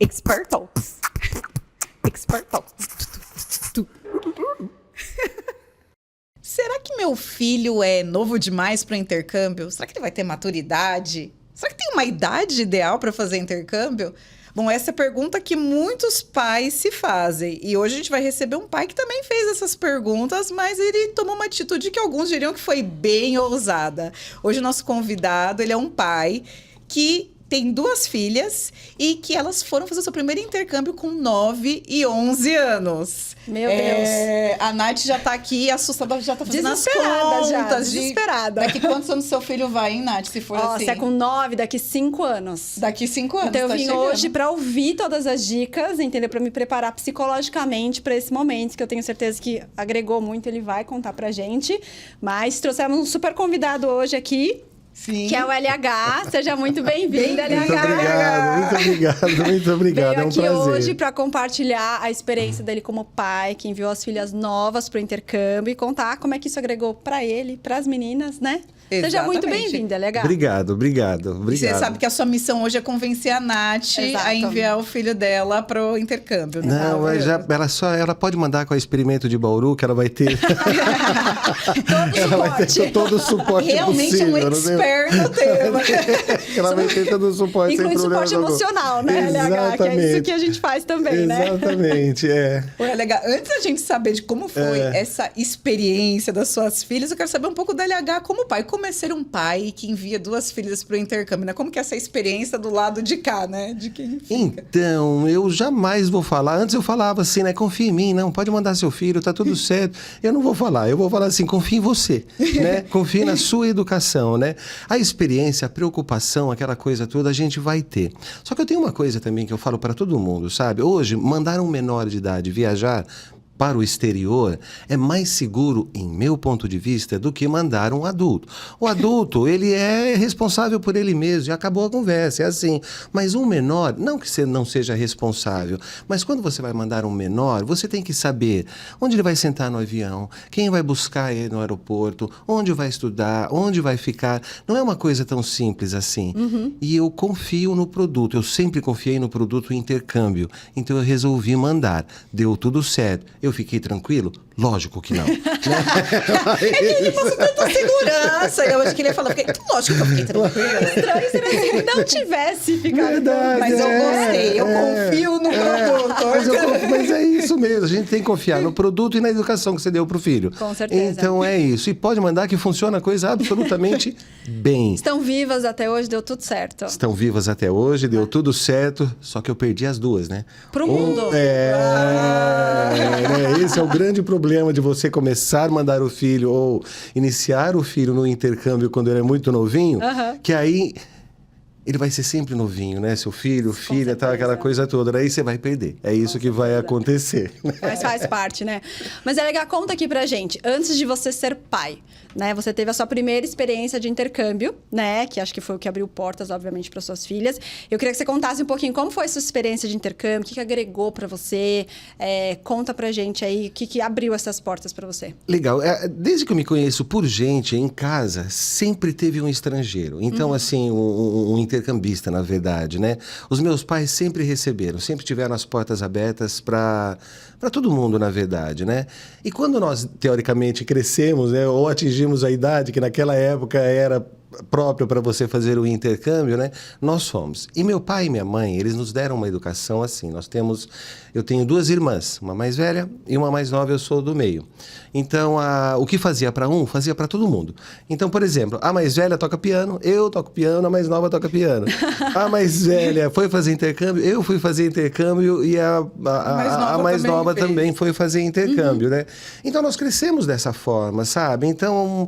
Expertos. Expertos. Será que meu filho é novo demais para intercâmbio? Será que ele vai ter maturidade? Será que tem uma idade ideal para fazer intercâmbio? Bom, essa é a pergunta que muitos pais se fazem. E hoje a gente vai receber um pai que também fez essas perguntas, mas ele tomou uma atitude que alguns diriam que foi bem ousada. Hoje o nosso convidado, ele é um pai que tem 2 filhas e que elas foram fazer seu primeiro intercâmbio com 9 e 11 anos. Meu Deus. A Nath já tá aqui assustada, já tá fazendo as Desesperada já, contas. desesperada. Daqui quantos anos seu filho vai, hein, Nath, se for assim? Se é com 9, daqui 5 anos. Daqui 5 anos, Então eu tá vim chegando. hoje para ouvir todas as dicas, entendeu? Para me preparar psicologicamente para esse momento, que eu tenho certeza que agregou muito, ele vai contar pra gente. Mas trouxemos um super convidado hoje aqui. Sim. Que é o LH. Seja muito bem-vindo, LH. Muito obrigado. Veio É um aqui prazer. hoje para compartilhar a experiência dele como pai, que enviou as filhas novas para o intercâmbio e contar como é que isso agregou para ele, para as meninas, né? Seja muito Exatamente. bem-vindo, LH. Obrigado. E você sabe que a sua missão hoje é convencer a Nath Exato. a enviar o filho dela pro intercâmbio, né? Não, mas ela pode mandar com a Experimento de Bauru, que ela vai ter... ela vai ter todo o suporte Realmente possível. um expert no tema. Ela vai ter todo o suporte sem Inclui problema suporte algum. emocional, né, LH? Que é isso que a gente faz também, né? Exatamente, Olha, legal. Antes da gente saber de como foi essa experiência das suas filhas, eu quero saber um pouco da LH como pai. Como é ser um pai que envia 2 filhas para o intercâmbio, né? Como que é essa experiência do lado de cá, né? De quem fica. Então, eu jamais vou falar. Antes eu falava assim, né? Confia em mim, não, pode mandar seu filho, tá tudo certo. Eu não vou falar, eu vou falar assim, confia em você, né? Confia na sua educação, né? A experiência, a preocupação, aquela coisa toda, a gente vai ter. Só que eu tenho uma coisa também que eu falo para todo mundo, sabe? Hoje, mandar um menor de idade viajar para o exterior é mais seguro, em meu ponto de vista, do que mandar um adulto. O adulto, ele é responsável por ele mesmo, já acabou a conversa, é assim. Mas um menor, não que você não seja responsável, mas quando você vai mandar um menor, você tem que saber onde ele vai sentar no avião, quem vai buscar ele no aeroporto, onde vai estudar, onde vai ficar. Não é uma coisa tão simples assim. E eu confio no produto, eu sempre confiei no produto intercâmbio. Então eu resolvi mandar. Deu tudo certo. Eu fiquei tranquilo? Lógico que não. É que ele passou tanta segurança. Eu acho que ele ia falar, lógico que eu fiquei tranquila. Estranho se ele não tivesse ficado. Verdade, Mas eu gostei, eu confio no produto. Mas é isso mesmo, a gente tem que confiar no produto e na educação que você deu pro filho. Com certeza. Então é isso. E pode mandar que funciona a coisa absolutamente bem. Estão vivas até hoje, deu tudo certo. Estão vivas até hoje, deu tudo certo, só que eu perdi as 2, né? Pro mundo. Esse é o grande problema de você começar a mandar o filho ou iniciar o filho no intercâmbio quando ele é muito novinho, que aí ele vai ser sempre novinho, né? Seu filho, filha, tá, aquela coisa toda. Daí você vai perder. É isso que vai acontecer. Mas faz parte, né? Mas é legal, conta aqui pra gente. Antes de você ser pai, né? Você teve a sua primeira experiência de intercâmbio, né? Que acho que foi o que abriu portas, obviamente, para suas filhas. Eu queria que você contasse um pouquinho como foi a sua experiência de intercâmbio, o que agregou pra você. Conta pra gente aí o que abriu essas portas pra você. Legal. Desde que eu me conheço por gente, em casa, sempre teve um estrangeiro. Então, assim, um intercambista, na verdade, né? Os meus pais sempre receberam, sempre tiveram as portas abertas para todo mundo, na verdade, né? E quando nós, teoricamente, crescemos, né, ou atingimos a idade que naquela época era próprio para você fazer o intercâmbio, né? Nós fomos. E meu pai e minha mãe, eles nos deram uma educação assim. Eu tenho 2 irmãs, uma mais velha e uma mais nova, eu sou do meio. Então, o que fazia para um, fazia para todo mundo. Então, por exemplo, a mais velha toca piano, eu toco piano, a mais nova toca piano. A mais velha foi fazer intercâmbio, eu fui fazer intercâmbio e a mais nova também foi fazer intercâmbio, né? Então, nós crescemos dessa forma, sabe? Então,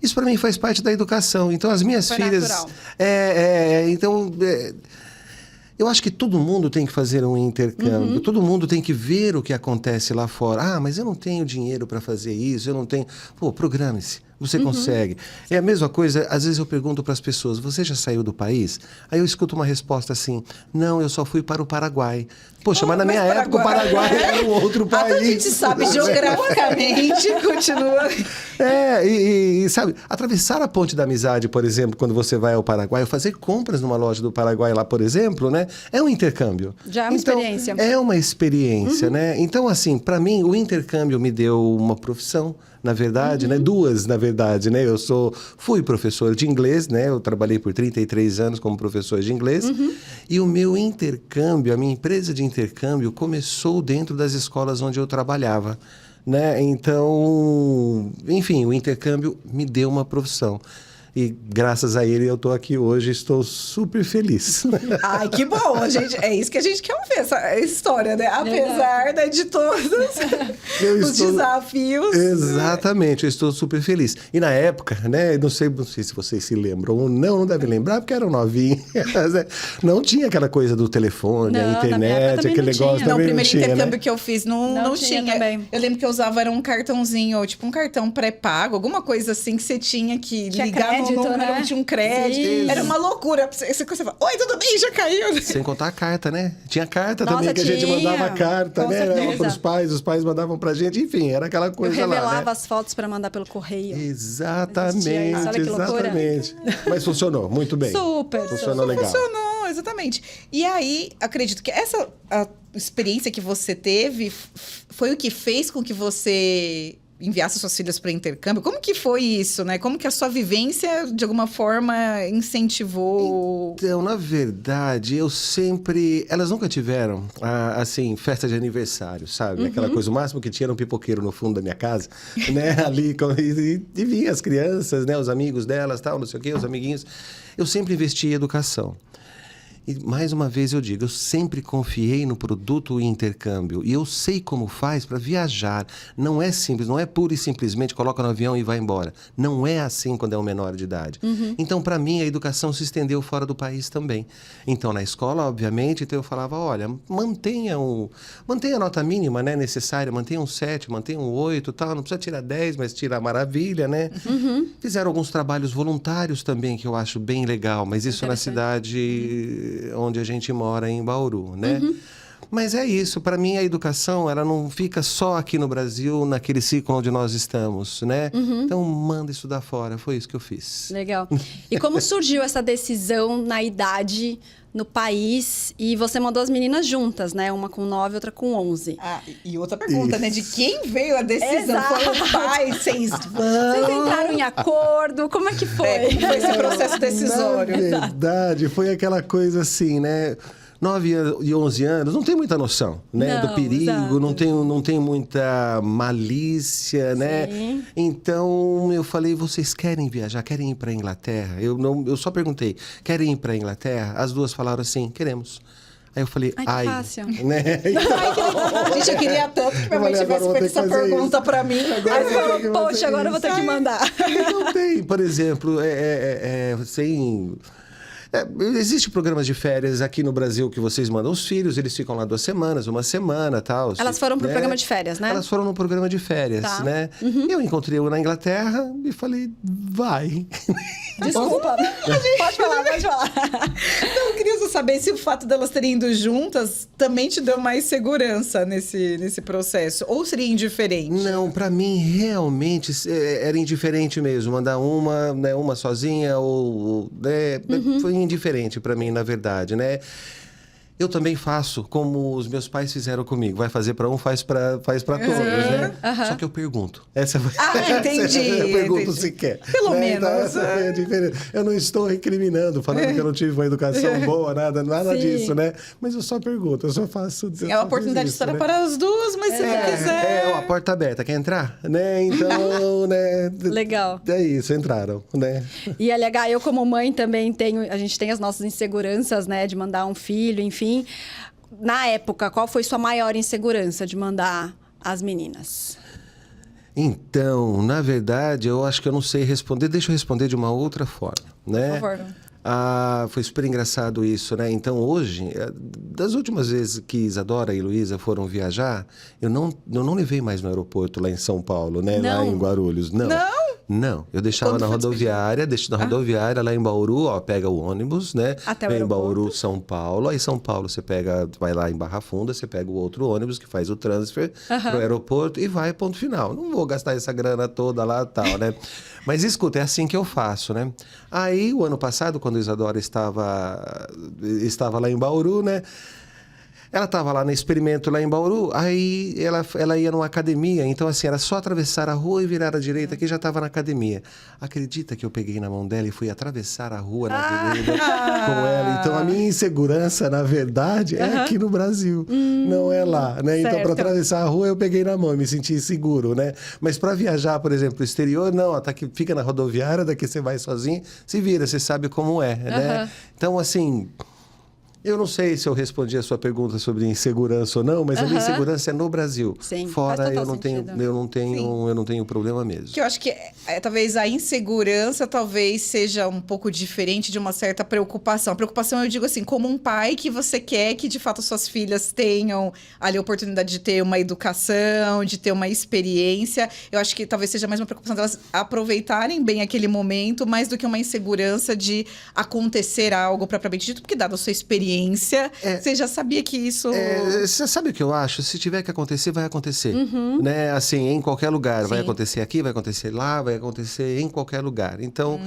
isso para mim faz parte da educação. Então, as minhas filhas... Natural. Eu acho que todo mundo tem que fazer um intercâmbio, todo mundo tem que ver o que acontece lá fora. Ah, mas eu não tenho dinheiro para fazer isso, eu não tenho... Pô, programe-se. Você consegue. É a mesma coisa, às vezes eu pergunto para as pessoas, você já saiu do país? Aí eu escuto uma resposta assim, não, eu só fui para o Paraguai. Poxa, mas na minha época o Paraguai era um outro país. A gente sabe geograficamente, continua. Sabe, atravessar a ponte da amizade, por exemplo, quando você vai ao Paraguai, ou fazer compras numa loja do Paraguai lá, por exemplo, né? É um intercâmbio. Já é uma experiência. É uma experiência, né? Então, assim, para mim, o intercâmbio me deu uma profissão, na verdade, né? Duas, na verdade, né? Fui professor de inglês, né? Eu trabalhei por 33 anos como professor de inglês. E o meu intercâmbio, a minha empresa de intercâmbio começou dentro das escolas onde eu trabalhava, né? Então, enfim, o intercâmbio me deu uma profissão. E graças a ele eu estou aqui hoje, estou super feliz. Ai, que bom, gente. É isso que a gente quer ver, essa história, né? Apesar, né, de todos os desafios. Exatamente, eu estou super feliz. E na época, né, não sei se vocês se lembram ou não devem lembrar, porque eram novinhos. Não tinha aquela coisa do telefone, a internet, aquele negócio. Não, o também primeiro não tinha, intercâmbio né? que eu fiz não tinha. Também. Eu lembro que eu usava era um cartãozinho, tipo um cartão pré-pago, alguma coisa assim que você tinha que ligar no número, né? tinha um crédito. Sim. Era uma loucura. Você fala, oi, tudo bem? Já caiu? Sem contar a carta, né? Tinha carta Nossa, também, que a gente tinha. mandava carta, Com né? certeza. Para os pais, os pais mandavam pra gente, enfim, era aquela Eu coisa lá, revelava né? as fotos para mandar pelo correio. Exatamente, Existia isso, olha que loucura. exatamente. Mas funcionou muito bem. Super. Funcionou legal. Funcionou, exatamente. E aí, acredito que a experiência que você teve foi o que fez com que você enviasse suas filhas para intercâmbio. Como que foi isso, né? Como que a sua vivência, de alguma forma, incentivou? Então, na verdade, elas nunca tiveram, assim, festa de aniversário, sabe? Aquela coisa, o máximo que tinha era um pipoqueiro no fundo da minha casa, né? Ali, e vinha as crianças, né? Os amigos delas, tal, não sei o quê, os amiguinhos. Eu sempre investi em educação. E, mais uma vez, eu digo, eu sempre confiei no produto intercâmbio. E eu sei como faz para viajar. Não é simples, não é pura e simplesmente coloca no avião e vai embora. Não é assim quando é um menor de idade. Então, para mim, a educação se estendeu fora do país também. Então, na escola, obviamente, então eu falava, olha, mantenha a nota mínima, né, necessária, mantenha um 7, mantenha um 8, tal. Não precisa tirar 10, mas tira a maravilha, né? Fizeram alguns trabalhos voluntários também, que eu acho bem legal, mas isso na cidade onde a gente mora, em Bauru, né? Mas é isso, para mim a educação, ela não fica só aqui no Brasil, naquele ciclo onde nós estamos, né? Então, manda estudar fora, foi isso que eu fiz. Legal. E como surgiu essa decisão na idade, no país, e você mandou as meninas juntas, né? Uma com 9, outra com 11. Ah, e outra pergunta, né? De quem veio a decisão? Exato. Foi o pai? Vocês vão? Vocês entraram em acordo? Como é que foi? Como foi esse processo decisório? Na verdade, foi aquela coisa assim, né? 9 e 11 anos, não tem muita noção, né? Não, do perigo, exato. não tem muita malícia, né? Sim. Então, eu falei, vocês querem viajar? Querem ir para a Inglaterra? Eu só perguntei, querem ir para a Inglaterra? As duas falaram assim, queremos. Aí eu falei, Ai, que fácil. Né? Ai, que legal. Gente, eu queria tanto que minha mãe tivesse feito essa pergunta pra mim. Aí você falou, poxa, agora eu vou ter que mandar. Não tem, por exemplo, existe programas de férias aqui no Brasil que vocês mandam os filhos, eles ficam lá 2 semanas, uma semana, tal. Elas foram pro programa de férias, né? Elas foram no programa de férias, Tá. né? Eu encontrei uma na Inglaterra e falei, vai. Desculpa. Pode falar. Então, eu queria só saber se o fato delas terem ido juntas também te deu mais segurança nesse processo. Ou seria indiferente? Não, pra mim realmente era indiferente mesmo. Mandar uma, né, uma sozinha ou né, foi indiferente pra mim, na verdade, né? Eu também faço como os meus pais fizeram comigo. Vai fazer para um, faz para todos, né? Só que eu pergunto. Entendi. Eu pergunto entendi. se quer. Pelo né? menos. Então, essa foi a diferença. Eu não estou recriminando, falando que eu não tive uma educação boa, nada Sim. disso, né? Mas eu só pergunto, eu só faço. É uma oportunidade de história para as duas, mas se você quiser. A porta aberta, quer entrar? Né? Então, né? Legal. É isso, entraram, né? E LH, eu como mãe também a gente tem as nossas inseguranças, né? De mandar um filho, enfim. Na época, qual foi sua maior insegurança de mandar as meninas? Então, na verdade, eu acho que eu não sei responder. Deixa eu responder de uma outra forma, né? Por favor. Foi super engraçado isso, né? Então, hoje, das últimas vezes que Isadora e Luísa foram viajar, eu não levei mais no aeroporto lá em São Paulo, né? Não. Lá em Guarulhos. Não. Não, eu deixava Quando na foi rodoviária, deixo na rodoviária lá em Bauru, ó, pega o ônibus, né? Até o Vem em aeroporto. Bauru, São Paulo. Aí São Paulo você pega, vai lá em Barra Funda, você pega o outro ônibus que faz o transfer pro aeroporto e vai, ponto final. Não vou gastar essa grana toda lá e tal, né? Mas escuta, é assim que eu faço, né? Aí, o ano passado, quando a Isadora estava lá em Bauru, né? Ela estava lá no experimento lá em Bauru, aí ela ia numa academia, então assim, era só atravessar a rua e virar à direita, que já estava na academia. Acredita que eu peguei na mão dela e fui atravessar a rua na avenida com ela? Então a minha insegurança, na verdade, é aqui no Brasil, não é lá, né? Então para certo. atravessar a rua eu peguei na mão e me senti seguro, né? Mas para viajar, por exemplo, pro exterior, não, até que fica na rodoviária, daqui você vai sozinho, se vira, você sabe como é, né? Então assim... Eu não sei se eu respondi a sua pergunta sobre insegurança ou não, mas a minha insegurança é no Brasil. Sim, Fora faz total eu sentido. não tenho problema mesmo. Que eu acho que talvez a insegurança talvez seja um pouco diferente de uma certa preocupação. A preocupação, eu digo assim, como um pai que você quer que de fato suas filhas tenham ali a oportunidade de ter uma educação, de ter uma experiência. Eu acho que talvez seja mais uma preocupação delas aproveitarem bem aquele momento, mais do que uma insegurança de acontecer algo propriamente dito, porque dada a sua experiência, você já sabia que isso... Você sabe o que eu acho? Se tiver que acontecer, vai acontecer. Né? Assim, em qualquer lugar. Vai Sim. acontecer aqui, vai acontecer lá, vai acontecer em qualquer lugar. Então...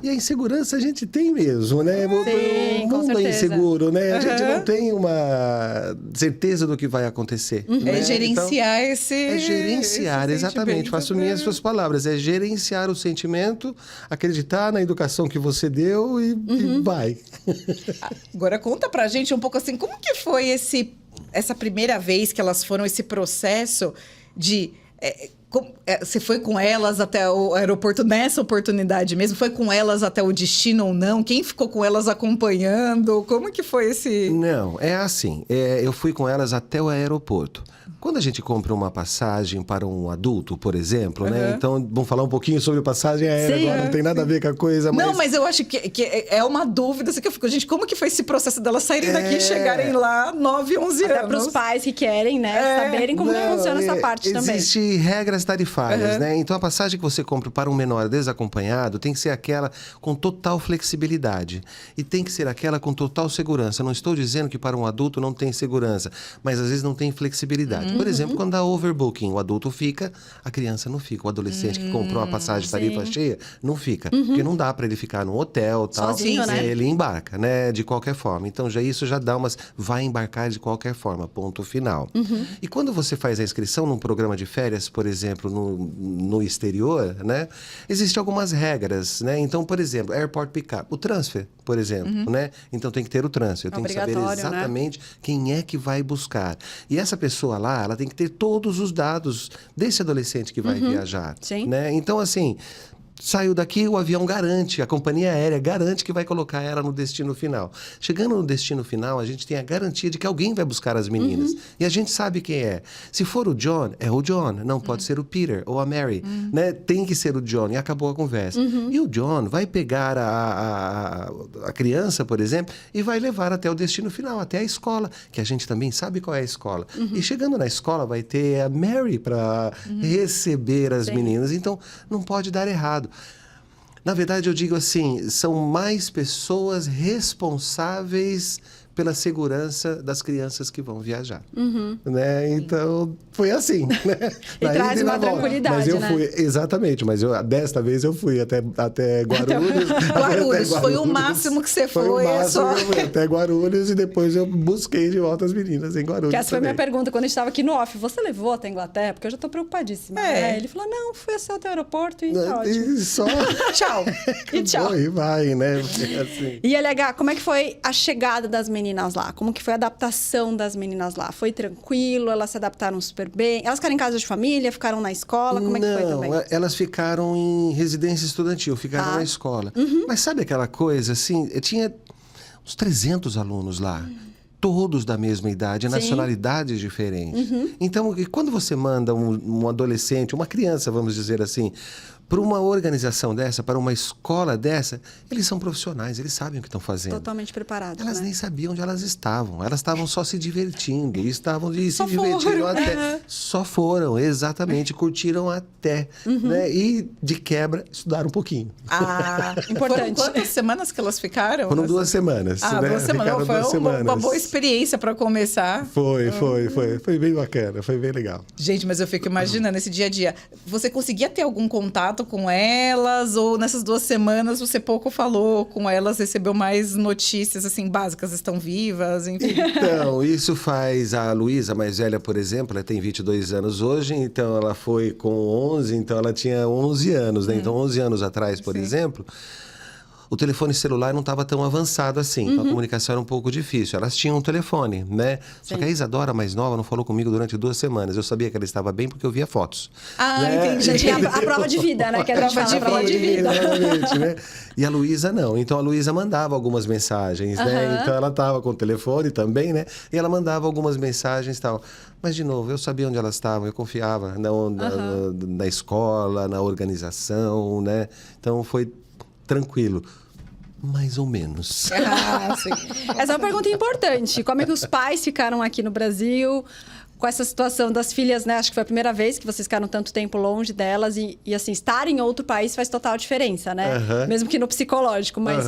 E a insegurança a gente tem mesmo, né? Sim, O com mundo é certeza. inseguro, né? A gente não tem uma certeza do que vai acontecer. Né? É gerenciar esse... É gerenciar, esse exatamente. sentimento. Faço minhas suas palavras. É gerenciar o sentimento, acreditar na educação que você deu e vai. Agora conta pra gente um pouco assim, como que foi essa primeira vez que elas foram, esse processo de... você foi com elas até o aeroporto nessa oportunidade mesmo? Foi com elas até o destino ou não? Quem ficou com elas acompanhando? Como que foi esse... Não, é assim. Eu fui com elas até o aeroporto. Quando a gente compra uma passagem para um adulto, por exemplo, né? Então, vamos falar um pouquinho sobre passagem aérea Sim. agora, não tem nada a ver com a coisa, mas... Não, mas eu acho que é uma dúvida assim, que eu fico, gente, como que foi esse processo delas saírem daqui e chegarem lá 9, 11 Até anos? para os pais que querem, né? Saberem como que funciona essa parte também. Existem regras tarifárias, né? Então, a passagem que você compra para um menor desacompanhado tem que ser aquela com total flexibilidade. E tem que ser aquela com total segurança. Não estou dizendo que para um adulto não tem segurança, mas às vezes não tem flexibilidade. Por exemplo, quando dá overbooking, o adulto fica, a criança não fica. O adolescente que comprou uma passagem tarifa cheia, não fica. Porque não dá para ele ficar num hotel, tal. Sozinho, né? Ele embarca, né? De qualquer forma. Então, isso já dá umas... Vai embarcar de qualquer forma, ponto final. E quando você faz a inscrição num programa de férias, por exemplo, no exterior, né? Existem algumas regras, né? Então, por exemplo, airport pickup. O transfer, por exemplo, né? Então, tem que ter o transfer. Tem que saber Obrigatório, né? exatamente quem é que vai buscar. E essa pessoa lá, ela tem que ter todos os dados desse adolescente que vai viajar. Sim. Né? Então, assim... Saiu daqui, o avião garante, a companhia aérea garante que vai colocar ela no destino final. Chegando no destino final, a gente tem a garantia de que alguém vai buscar as meninas. E a gente sabe quem é. Se for o John, é o John. Não pode ser o Peter ou a Mary. Né? Tem que ser o John. E acabou a conversa. E o John vai pegar a criança, por exemplo, e vai levar até o destino final, até a escola, que a gente também sabe qual é a escola. E chegando na escola, vai ter a Mary para receber as meninas. Então, não pode dar errado. Na verdade, eu digo assim, são mais pessoas responsáveis pela segurança das crianças que vão viajar. Né? Então, foi assim. Né? E traz uma tranquilidade, mas eu né? fui, exatamente, mas desta vez eu fui até Guarulhos. Guarulhos, foi o máximo que você foi. Foi o máximo só... que eu fui até Guarulhos e depois eu busquei de volta as meninas em Guarulhos. Que essa foi a minha também. pergunta quando a gente estava aqui no off. Você levou até a Inglaterra? Porque eu já estou preocupadíssima. Né? Ele falou, não, fui até o aeroporto e tá ótimo. E só... Tchau. E tchau. E vai, né? Assim. E LH, como é que foi a chegada das meninas lá? Como que foi a adaptação das meninas lá? Foi tranquilo? Elas se adaptaram super bem? Elas ficaram em casa de família? Ficaram na escola? Como é que foi também? Não, elas ficaram em residência estudantil, ficaram na escola. Mas sabe aquela coisa, assim, tinha uns 300 alunos lá. Todos da mesma idade, nacionalidades diferentes. Então, quando você manda um adolescente, uma criança, vamos dizer assim, Para uma organização dessa, para uma escola dessa, eles são profissionais, eles sabem o que estão fazendo. Totalmente preparados, Elas né? nem sabiam onde elas estavam. Elas estavam só se divertindo. E estavam se Só divertindo foram. até. Só foram, exatamente. Curtiram até. Né? E, de quebra, estudaram um pouquinho. Ah, Importante. Foram quantas semanas que elas ficaram? Foram 2 semanas. Ah, né? 2 semanas. Ficaram Foi 2 semanas. uma boa experiência para começar. Foi. Foi bem bacana, foi bem legal. Gente, mas eu fico imaginando esse dia a dia. Você conseguia ter algum contato com elas? Ou nessas 2 semanas você pouco falou com elas, recebeu mais notícias, assim, básicas? Estão vivas, enfim? Então, isso faz a Luísa, mais velha, por exemplo, ela tem 22 anos hoje, então ela foi com 11, então ela tinha 11 anos, né? Então, 11 anos atrás, por exemplo, o telefone celular não estava tão avançado assim, então a comunicação era um pouco difícil. Elas tinham um telefone, né? Só que a Isadora, mais nova, não falou comigo durante 2 semanas. Eu sabia que ela estava bem porque eu via fotos. Ah, né? entendi. Já tinha a prova de vida, né? Que a gente fala, a prova de vida. Exatamente, né? E a Luísa não. Então a Luísa mandava algumas mensagens, né? Então ela estava com o telefone também, né? E ela mandava algumas mensagens e tal. Mas, de novo, eu sabia onde elas estavam, eu confiava na escola, na organização, né? Então foi tranquilo. Mais ou menos. Ah, sim. Essa é uma pergunta importante. Como é que os pais ficaram aqui no Brasil com essa situação das filhas, né? Acho que foi a primeira vez que vocês ficaram tanto tempo longe delas e assim, estar em outro país faz total diferença, né? Mesmo que no psicológico, mas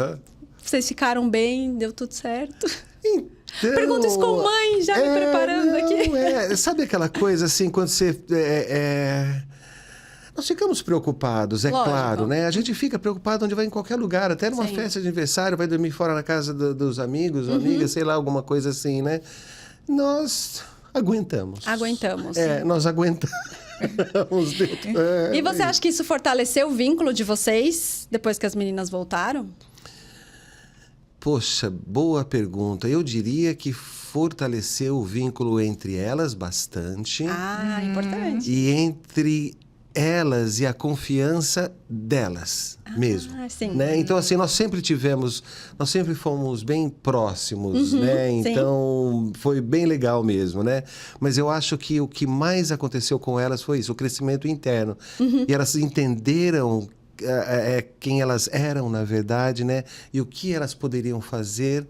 vocês ficaram bem, deu tudo certo? Então, Pergunta isso com mãe, já me preparando aqui. Sabe aquela coisa assim, quando você... Nós ficamos preocupados, é Lógico. claro, né? A gente fica preocupado onde vai em qualquer lugar, até numa festa de aniversário, vai dormir fora na casa dos amigos, amigas, sei lá, alguma coisa assim, né? Nós aguentamos. Aguentamos. Nós aguentamos. E você acha que isso fortaleceu o vínculo de vocês depois que as meninas voltaram? Poxa, boa pergunta. Eu diria que fortaleceu o vínculo entre elas bastante. Ah, importante. E entre elas e a confiança delas mesmo. Sim. Né? Então, assim, nós sempre fomos bem próximos, né? Então, foi bem legal mesmo, né? Mas eu acho que o que mais aconteceu com elas foi isso, o crescimento interno. E elas entenderam quem elas eram, na verdade, né? E o que elas poderiam fazer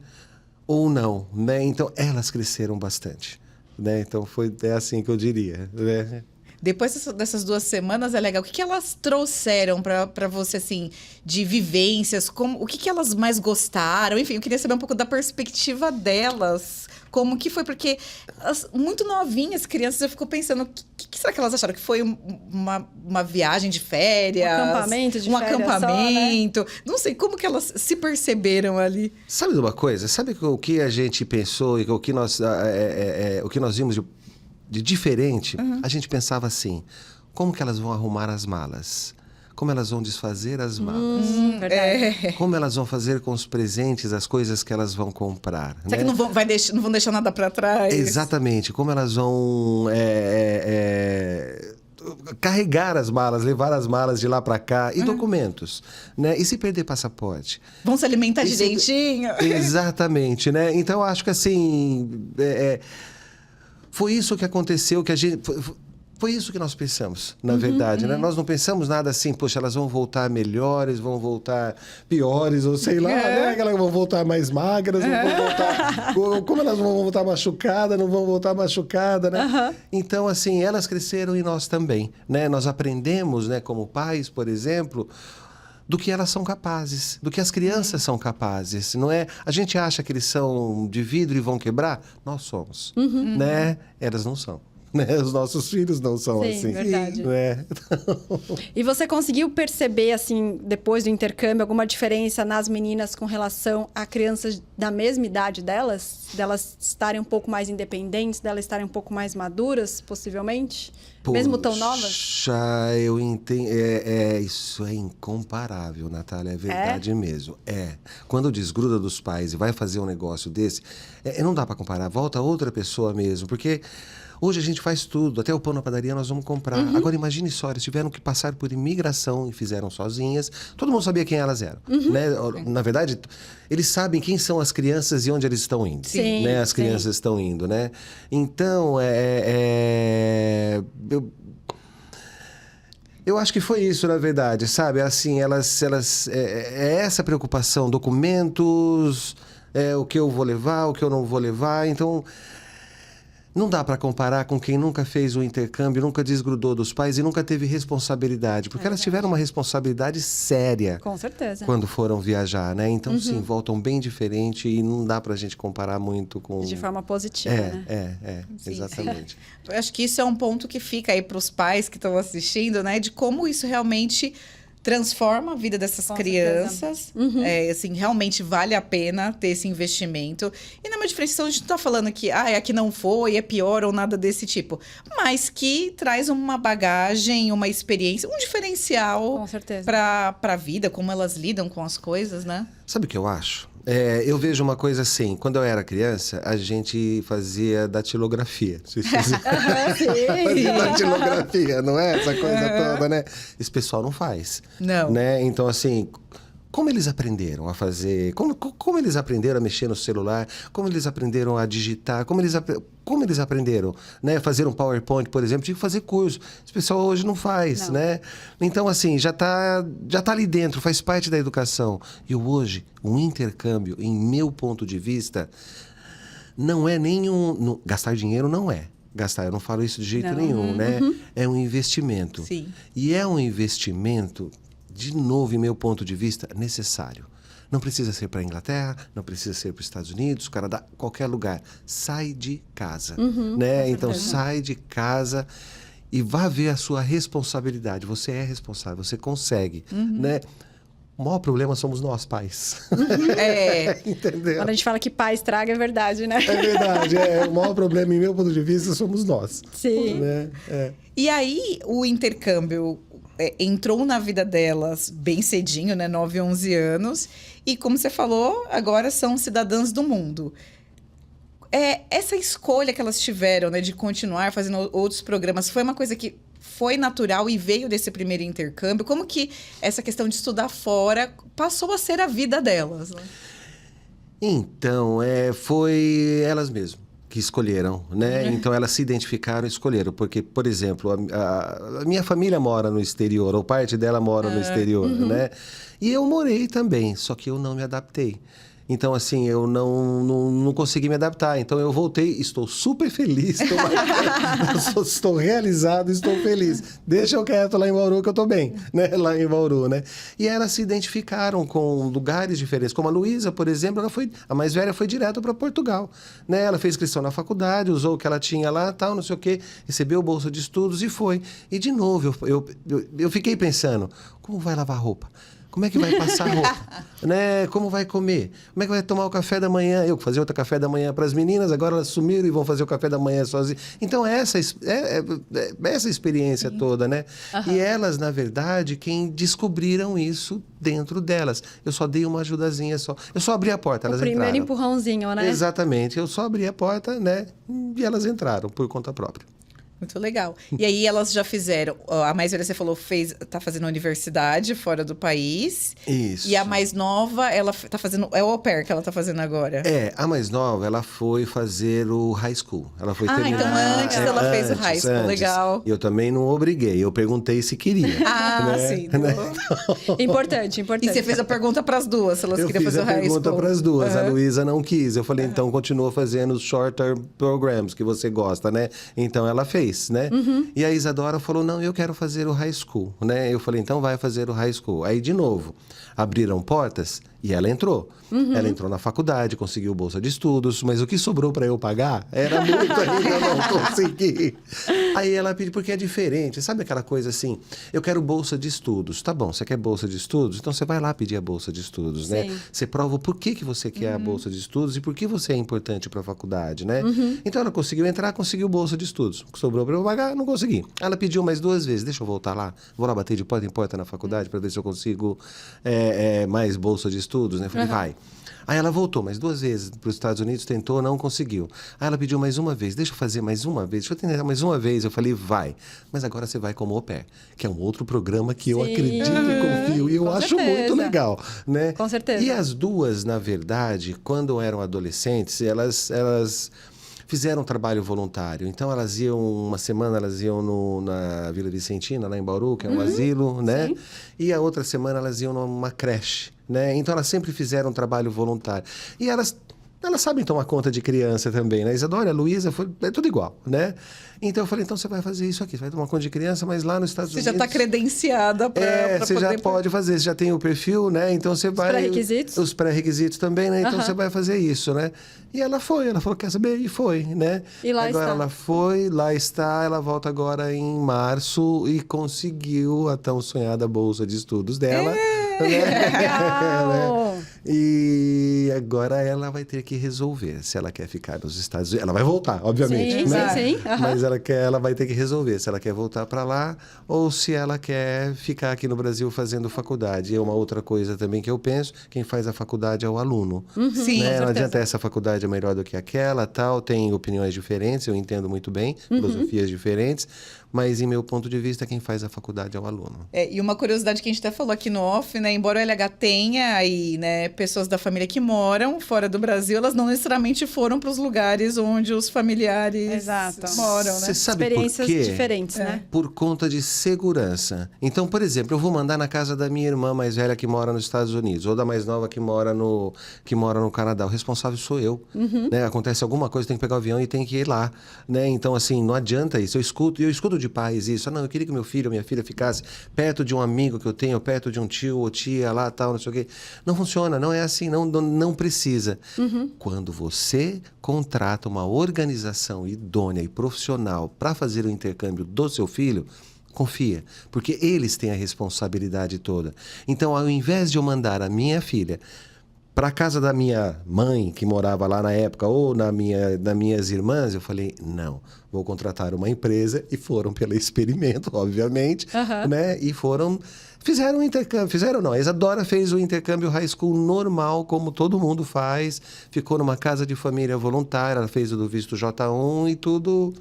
ou não, né? Então, elas cresceram bastante, né? Então, é assim que eu diria, né? Depois dessas 2 semanas, é legal. O que elas trouxeram para você, assim, de vivências? O que elas mais gostaram? Enfim, eu queria saber um pouco da perspectiva delas. Como que foi? Porque muito novinhas, crianças, eu fico pensando, o que será que elas acharam? Que foi uma viagem de férias? Um acampamento de um férias acampamento? só, né? Não sei, como que elas se perceberam ali? Sabe de uma coisa? Sabe o que a gente pensou e o que nós vimos de diferente? A gente pensava assim, como que elas vão arrumar as malas? Como elas vão desfazer as malas? Verdade. Como elas vão fazer com os presentes as coisas que elas vão comprar? Será né? que não vão deixar nada para trás? Exatamente. Como elas vão carregar as malas, levar as malas de lá para cá e documentos, né? E se perder passaporte? Vão se alimentar direitinho? Exatamente, né? Então, eu acho que assim... foi isso que aconteceu, que a gente... Foi isso que nós pensamos, na verdade, né? Nós não pensamos nada assim, poxa, elas vão voltar melhores, vão voltar piores, ou sei lá, né? Elas vão voltar mais magras, não vão voltar... Como elas vão voltar machucadas, não vão voltar machucadas, né? Então, assim, elas cresceram e nós também, né? Nós aprendemos, né, como pais, por exemplo, do que elas são capazes, do que as crianças são capazes, não é? A gente acha que eles são de vidro e vão quebrar? Nós somos, né? Elas não são. Né? Os nossos filhos não são Sim, assim. verdade. Né? E você conseguiu perceber, assim, depois do intercâmbio, alguma diferença nas meninas com relação a crianças da mesma idade delas? Delas estarem um pouco mais independentes, delas estarem um pouco mais maduras, possivelmente? Mesmo tão novas? Eu entendo. Isso é incomparável, Natália. É verdade mesmo. Quando desgruda dos pais e vai fazer um negócio desse, não dá para comparar. Volta outra pessoa mesmo, porque... Hoje a gente faz tudo, até o pão na padaria nós vamos comprar. Agora imagine só, eles tiveram que passar por imigração e fizeram sozinhas. Todo mundo sabia quem elas eram. Né? Na verdade, eles sabem quem são as crianças e onde eles estão indo. Sim, né? As crianças estão indo, né? Eu acho que foi isso, na verdade, sabe? Assim, é essa preocupação, documentos, o que eu vou levar, o que eu não vou levar. Então, não dá para comparar com quem nunca fez o intercâmbio, nunca desgrudou dos pais e nunca teve responsabilidade. Porque elas tiveram uma responsabilidade séria. Com certeza. Quando foram viajar, né? Então, sim, voltam bem diferente e não dá pra gente comparar muito com... De forma positiva, né? Sim, exatamente. Eu acho que isso é um ponto que fica aí para os pais que estão assistindo, né? De como isso realmente transforma a vida dessas Com crianças. Assim, realmente vale a pena ter esse investimento. E numa diferenciação, a gente não está falando que aqui não foi, é pior ou nada desse tipo. Mas que traz uma bagagem, uma experiência, um diferencial para a vida, como elas lidam com as coisas, né? Sabe o que eu acho? Eu vejo uma coisa assim, quando eu era criança, a gente fazia datilografia. Fazia datilografia, não é? Essa coisa toda, né? Esse pessoal não faz. Não. Né? Então, assim, como eles aprenderam a fazer... Como eles aprenderam a mexer no celular? Como eles aprenderam a digitar? Como eles aprenderam, né? Fazer um PowerPoint, por exemplo, tinha que fazer curso. Esse pessoal hoje não faz, né? Então, assim, já tá ali dentro, faz parte da educação. E hoje, um intercâmbio, em meu ponto de vista, não é nenhum... gastar dinheiro não é. Gastar, eu não falo isso de jeito nenhum, né? É um investimento. Sim. E é um investimento, de novo, em meu ponto de vista, necessário. Não precisa ser para a Inglaterra, não precisa ser para os Estados Unidos, Canadá, qualquer lugar. Sai de casa, né? Então, sai de casa e vá ver a sua responsabilidade. Você é responsável, você consegue, né? O maior problema somos nós, pais. Entendeu? Quando a gente fala que pai estraga, é verdade, né? É verdade. O maior problema, em meu ponto de vista, somos nós. Sim. Né? E aí, o intercâmbio entrou na vida delas bem cedinho, né? 9, 11 anos. E como você falou, agora são cidadãs do mundo. Essa escolha que elas tiveram, né? De continuar fazendo outros programas, foi uma coisa que foi natural e veio desse primeiro intercâmbio? Como que essa questão de estudar fora passou a ser a vida delas? Né? Então, foi elas mesmas que escolheram, né? Então, elas se identificaram e escolheram. Porque, por exemplo, a minha família mora no exterior, ou parte dela mora no exterior, né? E eu morei também, só que eu não me adaptei. Então, assim, eu não consegui me adaptar. Então, eu voltei, estou super feliz. Estou realizado, estou feliz. Deixa eu quieto lá em Bauru, que eu estou bem, né? Lá em Bauru, né? E elas se identificaram com lugares diferentes. Como a Luísa, por exemplo, a mais velha foi direto para Portugal, né? Ela fez inscrição na faculdade, usou o que ela tinha lá, tal, não sei o quê, recebeu bolsa de estudos e foi. E, de novo, eu fiquei pensando, como vai lavar roupa? Como é que vai passar roupa? Né? Como vai comer? Como é que vai tomar o café da manhã? Eu fazia outro café da manhã para as meninas, agora elas sumiram e vão fazer o café da manhã sozinhas. Então, essa experiência toda, né? E elas, na verdade, quem descobriram isso dentro delas. Eu só dei uma ajudazinha só. Eu só abri a porta, elas entraram. O primeiro empurrãozinho, né? Exatamente. Eu só abri a porta, né? E elas entraram por conta própria. Muito legal. E aí elas já fizeram... A mais velha, você falou, tá fazendo universidade fora do país. Isso. E a mais nova, ela tá fazendo... É o au pair que ela tá fazendo agora. A mais nova, ela foi fazer o high school. Ela foi terminar. Então antes ela fez o high school, legal. Eu também não obriguei, eu perguntei se queria. Né? Sim. Importante. E você fez a pergunta para as duas, se elas queriam fazer o high school. Eu fiz a pergunta para as duas. A Luísa não quis. Eu falei, então continua fazendo os shorter programs que você gosta, né? Então ela fez. Né? E a Isadora falou, não, eu quero fazer o high school, né? Eu falei, então vai fazer o high school. Aí, de novo, abriram portas e ela entrou. Ela entrou na faculdade, conseguiu bolsa de estudos, mas o que sobrou para eu pagar era muito ainda, eu não consegui. Aí ela pediu, porque é diferente, sabe aquela coisa assim, eu quero bolsa de estudos. Tá bom, você quer bolsa de estudos? Então você vai lá pedir a bolsa de estudos, né? Você prova o porquê que você quer a bolsa de estudos e por que você é importante para a faculdade, né? Então ela conseguiu entrar, conseguiu bolsa de estudos. O que sobrou para eu pagar, não consegui. Ela pediu mais 2 vezes, deixa eu voltar lá, vou lá bater de porta em porta na faculdade para ver se eu consigo mais bolsa de estudos, né? Eu falei, vai. Aí ela voltou mais 2 vezes para os Estados Unidos, tentou, não conseguiu. Aí ela pediu mais uma vez, deixa eu fazer mais uma vez, deixa eu tentar mais uma vez. Eu falei, vai. Mas agora você vai como au pair, que é um outro programa que eu acredito e confio. E eu acho muito legal, né? Com certeza. E as duas, na verdade, quando eram adolescentes, elas fizeram trabalho voluntário. Então, elas iam, uma semana, elas iam na Vila Vicentina, lá em Bauru, que é um asilo, né? sim. E a outra semana, elas iam numa creche, né? Então, elas sempre fizeram trabalho voluntário. E elas sabem tomar conta de criança também, né? Isadora, a Luísa, é tudo igual, né? Então, eu falei, então, você vai fazer isso aqui, você vai tomar conta de criança, mas lá nos Estados Você Unidos... já está credenciada para você já pode fazer, você já tem o perfil, né? Então, você vai... pré-requisitos? Os pré-requisitos também, né? Então, você vai fazer isso, né? E ela falou, quer saber? E foi, né? E lá agora está. ela foi, lá está, ela volta agora em março e conseguiu a tão sonhada bolsa de estudos dela. Legal! E agora ela vai ter que resolver se ela quer ficar nos Estados Unidos. Ela vai voltar, obviamente, Sim, né? sim. Mas ela vai ter que resolver se ela quer voltar para lá ou se ela quer ficar aqui no Brasil fazendo faculdade. E é uma outra coisa também que eu penso, quem faz a faculdade é o aluno. Sim, Né? com Não adianta certeza. essa faculdade é melhor do que aquela, tal, tem opiniões diferentes, eu entendo muito bem, filosofias diferentes, mas em meu ponto de vista, quem faz a faculdade é o aluno. E uma curiosidade que a gente até falou aqui no off, né? Embora o LH tenha aí, né, pessoas da família que moram fora do Brasil, elas não necessariamente foram para os lugares onde os familiares Exato. moram, né? Você sabe por Experiências quê? diferentes, né? Por conta de segurança. Então, por exemplo, eu vou mandar na casa da minha irmã mais velha que mora nos Estados Unidos, ou da mais nova que mora no Canadá. O responsável sou eu. Né? Acontece alguma coisa, tem que pegar o avião e tem que ir lá. Né? Então, assim, não adianta isso. Eu escuto de pais isso. Não, eu queria que meu filho ou minha filha ficasse perto de um amigo que eu tenho, perto de um tio ou tia lá, tal, não sei o quê. Não funciona, não é assim, não precisa. Quando você contrata uma organização idônea e profissional para fazer o intercâmbio do seu filho, confia, porque eles têm a responsabilidade toda. Então, ao invés de eu mandar a minha filha para a casa da minha mãe, que morava lá na época, ou das minhas irmãs, eu falei, não, vou contratar uma empresa, e foram pelo experimento, obviamente, né? E fizeram um intercâmbio, a Isadora fez o intercâmbio high school normal, como todo mundo faz, ficou numa casa de família voluntária, ela fez o do visto J1 e tudo...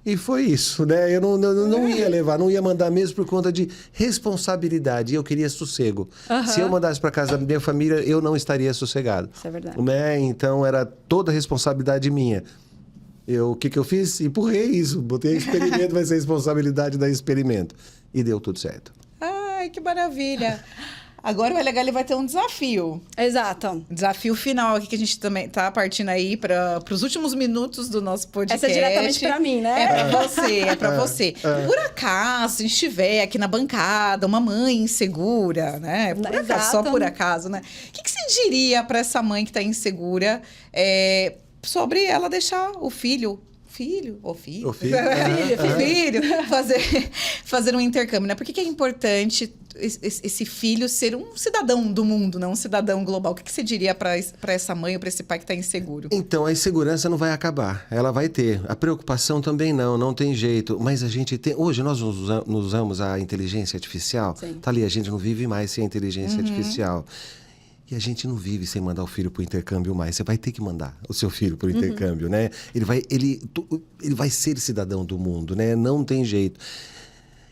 E foi isso, né? Eu não ia levar, não ia mandar mesmo por conta de responsabilidade. E eu queria sossego. Se eu mandasse para casa da minha família, eu não estaria sossegado. Isso é verdade. Né? Então, era toda responsabilidade minha. O que eu fiz? Empurrei isso. Botei experimento, vai ser responsabilidade da experimento. E deu tudo certo. Ai, que maravilha! Agora o LH ele vai ter um desafio. Exato. Desafio final aqui que a gente também tá partindo aí para os últimos minutos do nosso podcast. Essa é diretamente para mim, né? É para você. Por acaso, se estiver aqui na bancada, uma mãe insegura, né? Por acaso, Exato. só por acaso, né? O que você diria para essa mãe que está insegura sobre ela deixar o filho fazer um intercâmbio, né? Por que é importante esse filho ser um cidadão do mundo, não um cidadão global? O que você diria para essa mãe ou para esse pai que está inseguro? Então, a insegurança não vai acabar. Ela vai ter. A preocupação também não tem jeito. Mas a gente tem... Hoje nós usamos a inteligência artificial. Sim. Tá ali, a gente não vive mais sem a inteligência artificial. E a gente não vive sem mandar o filho para o intercâmbio mais. Você vai ter que mandar o seu filho para o intercâmbio, né? Ele vai ser cidadão do mundo, né? Não tem jeito.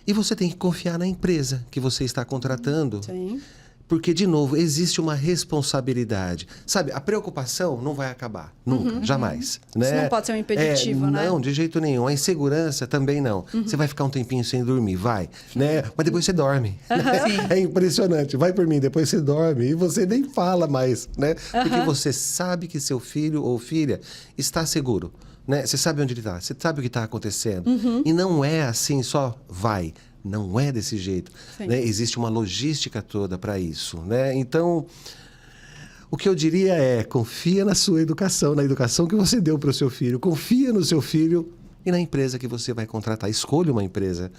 E você tem que confiar na empresa que você está contratando. Sim. Porque, de novo, existe uma responsabilidade. Sabe, a preocupação não vai acabar. Nunca, jamais. Né? Isso não pode ser um impeditivo, né? Não, de jeito nenhum. A insegurança também não. Você vai ficar um tempinho sem dormir, vai. Né? Mas depois você dorme. Né? É impressionante. Vai por mim, depois você dorme e você nem fala mais. Né? Porque você sabe que seu filho ou filha está seguro. Né? Você sabe onde ele está. Você sabe o que está acontecendo. E não é assim só vai. Não é desse jeito. Né? Existe uma logística toda para isso. Né? Então, o que eu diria é, confia na sua educação, na educação que você deu para o seu filho. Confia no seu filho e na empresa que você vai contratar. Escolha uma empresa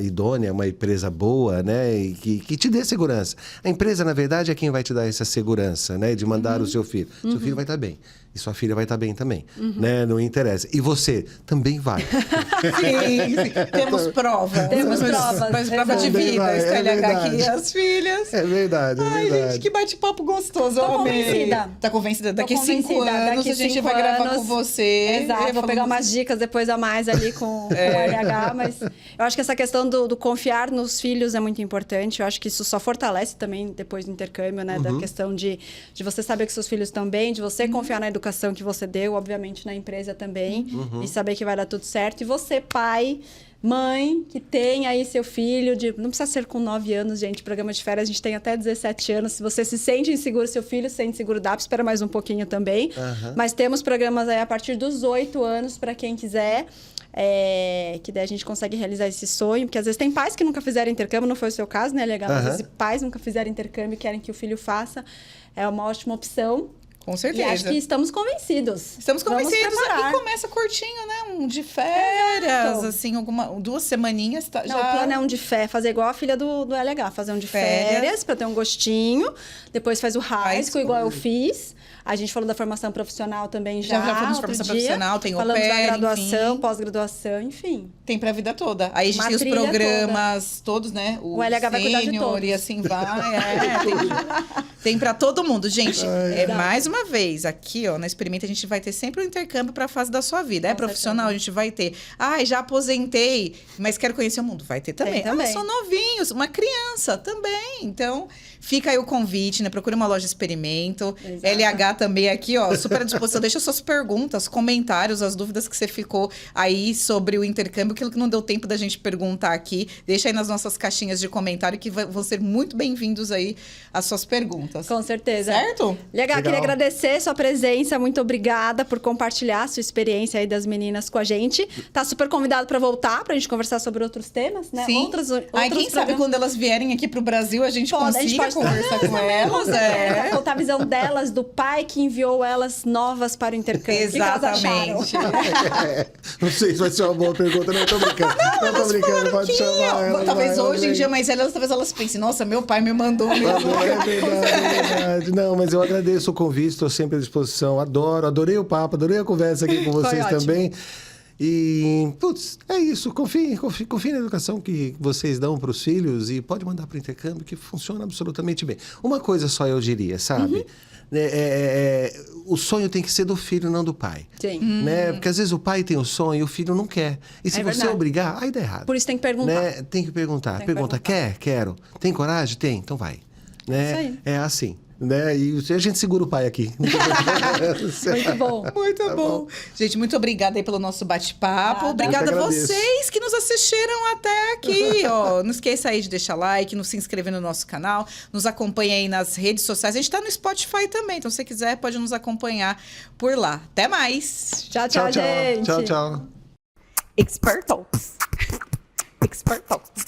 idônea, uma empresa boa, né? E que te dê segurança. A empresa, na verdade, é quem vai te dar essa segurança, né? De mandar o seu filho. Seu filho vai estar bem. E sua filha vai estar bem também. Né? Não interessa. E você também vai. Sim. Temos prova. Temos provas. Mas prova de Também vida. vai, Esse é LH aqui verdade. e as filhas. É verdade, é Ai, verdade. gente, que bate-papo gostoso. Eu Tô amei. convencida. Tá convencida? Daqui Tô 5 convencida. anos Daqui a gente 5 vai gravar anos. com você. Exato, vou pegar umas dicas depois a mais ali com o RH, mas eu acho que essa questão do confiar nos filhos é muito importante. Eu acho que isso só fortalece também depois do intercâmbio, né? Da questão de você saber que seus filhos estão bem, de você confiar educação que você deu, obviamente na empresa também, e saber que vai dar tudo certo. E você, pai, mãe, que tem aí seu filho, não precisa ser com 9 anos, gente, programa de férias a gente tem até 17 anos. Se você se sente inseguro, seu filho se sente inseguro, dá para esperar mais um pouquinho também. Mas temos programas aí a partir dos 8 anos para quem quiser. Que daí a gente consegue realizar esse sonho, porque às vezes tem pais que nunca fizeram intercâmbio, não foi o seu caso, né, legal? Às vezes pais nunca fizeram intercâmbio e querem que o filho faça, é uma ótima opção. Com certeza. E acho que estamos convencidos. Estamos convencidos e começa curtinho, né? Um de férias, assim, 2 semaninhas. Não, já... o plano é um de férias, fazer igual a filha do LH, fazer um de férias para ter um gostinho, depois faz o high school, igual eu fiz. A gente falou da formação profissional também já falamos de formação profissional, tem o falamos da graduação, pós-graduação, enfim. Tem pra vida toda. Aí a gente tem os programas todos, né? O LH vai cuidar de todos. E assim vai. Tem pra todo mundo. Gente, mais uma vez, aqui, ó, na Experimenta, a gente vai ter sempre um intercâmbio pra fase da sua vida. É profissional, a gente vai ter. Já aposentei, mas quero conhecer o mundo. Vai ter também. São novinhos, uma criança também. Então, fica aí o convite, né? Procure uma loja Experimento. Exato. LH também aqui, ó, super à disposição. Deixa suas perguntas, comentários, as dúvidas que você ficou aí sobre o intercâmbio, aquilo que não deu tempo da gente perguntar aqui. Deixa aí nas nossas caixinhas de comentário que vão ser muito bem-vindos aí as suas perguntas. Com certeza. Certo? Legal, queria agradecer sua presença, muito obrigada por compartilhar a sua experiência aí das meninas com a gente. Tá super convidado para voltar, pra gente conversar sobre outros temas, né? Sim. Quem sabe quando elas vierem aqui pro Brasil, a gente consiga conversar com elas. Contar a visão delas, do pai que enviou elas novas para o intercâmbio. Exatamente. Não sei se vai ser uma boa pergunta, não tô brincando. Não tô brincando, pode chamar ela. Talvez hoje em dia, mas talvez elas pensem, nossa, meu pai me mandou mesmo. É verdade. Não, mas eu agradeço o convite, estou sempre à disposição. Adorei o papo, adorei a conversa aqui com vocês também. E, putz, é isso. Confie na educação que vocês dão para os filhos e pode mandar para o intercâmbio que funciona absolutamente bem. Uma coisa só eu diria, sabe? O sonho tem que ser do filho, não do pai. Sim. Né? Porque às vezes o pai tem o sonho e o filho não quer. E se você obrigar, aí dá errado. Por isso tem que perguntar. Né? Tem que perguntar. Pergunta, quer? Quero. Tem coragem? Tem. Então vai. Né? Isso aí. É assim. Né? E a gente segura o pai aqui. Muito bom. Muito bom. Gente, muito obrigada aí pelo nosso bate-papo. Obrigada a vocês que nos assistiram até aqui. Ó, não esqueça aí de deixar like, nos se inscrever no nosso canal, nos acompanha aí nas redes sociais. A gente tá no Spotify também, então se você quiser pode nos acompanhar por lá. Até mais. Tchau, gente. Tchau. Expert Talks. Expert Talks.